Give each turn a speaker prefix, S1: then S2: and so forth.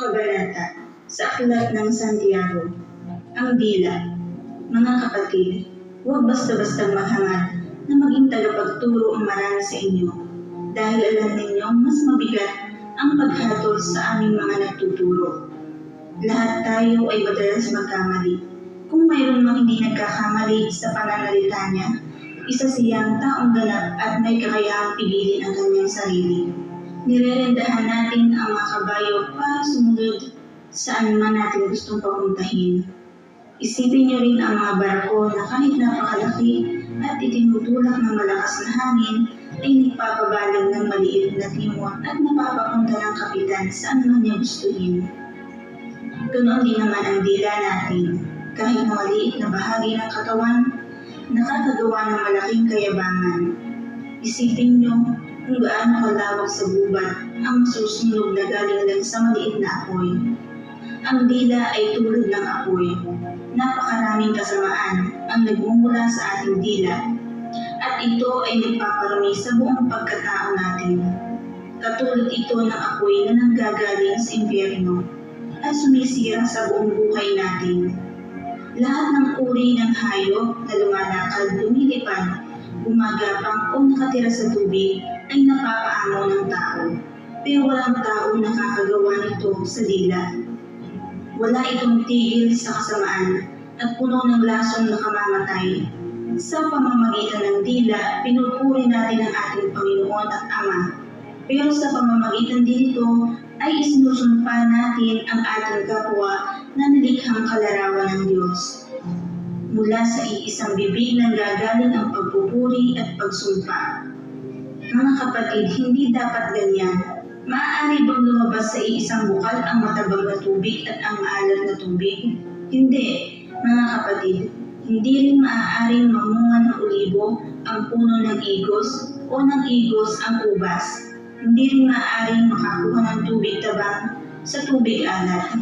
S1: kabanata sa Aklat ng Santiago. Ang dila. Mga kapatid, huwag basta-basta maghangad na maging tagapagturo ang marami sa inyo, dahil alam ninyo mas mabigat ang paghatol sa aming mga nagtuturo. Lahat tayo ay madalas magkamali. Kung mayroon mang hindi nagkakamali sa pananalita niya, isa siyang taong ganap at may kakayahang pigilin ang kanyang sarili. Nirerendahan natin ang mga kabayo para sumunod saan man natin gustong papuntahin. Isipin niyo rin ang mga barko na kahit napakalaki at itinutulak ng malakas na hangin ay nagpapabalang ng maliit na timon at napapapunta ng kapitan saan man niya gustuhin. Ganoon din naman ang dila natin. Kahit na maliit na bahagi ng katawan, nakakagawa ng malaking kayabangan. Isipin niyo kung gaano kalawak sa gubat ang susunog na galing lang sa maliit na apoy. Ang dila ay tulad ng apoy. Napakaraming kasamaan ang nagmumula sa ating dila at ito ay nagpaparami sa buong pagkatao natin. Katulad ito ng apoy na nanggagaling sa impyerno at sumisira sa buong buhay natin. Lahat ng uri ng hayop na lumalakad, lumilipad, gumagapang o nakatira sa tubig ay napapaamo ng tao. Pero walang tao nakakagawa nito sa dila. Wala itong tigil sa kasamaan at puno ng lasong nakamamatay. Sa pamamagitan ng dila, pinupuri natin ang ating Panginoon at Ama. Pero sa pamamagitan din ito, ay isinusumpa natin ang ating kapwa na nilikhang kalarawan ng Diyos. Mula sa iisang bibig nang gagaling ang pagpupuri at pagsumpa. Mga kapatid, hindi dapat ganyan. Maaari bang lumabas sa iisang bukal ang matabang na tubig at ang maalat na tubig? Hindi, mga kapatid. Hindi rin maaaring mamunga ng olibo ang puno ng igos o ng igos ang ubas. Hindi rin maaaring makakuha ng tubig tabang sa tubig alat.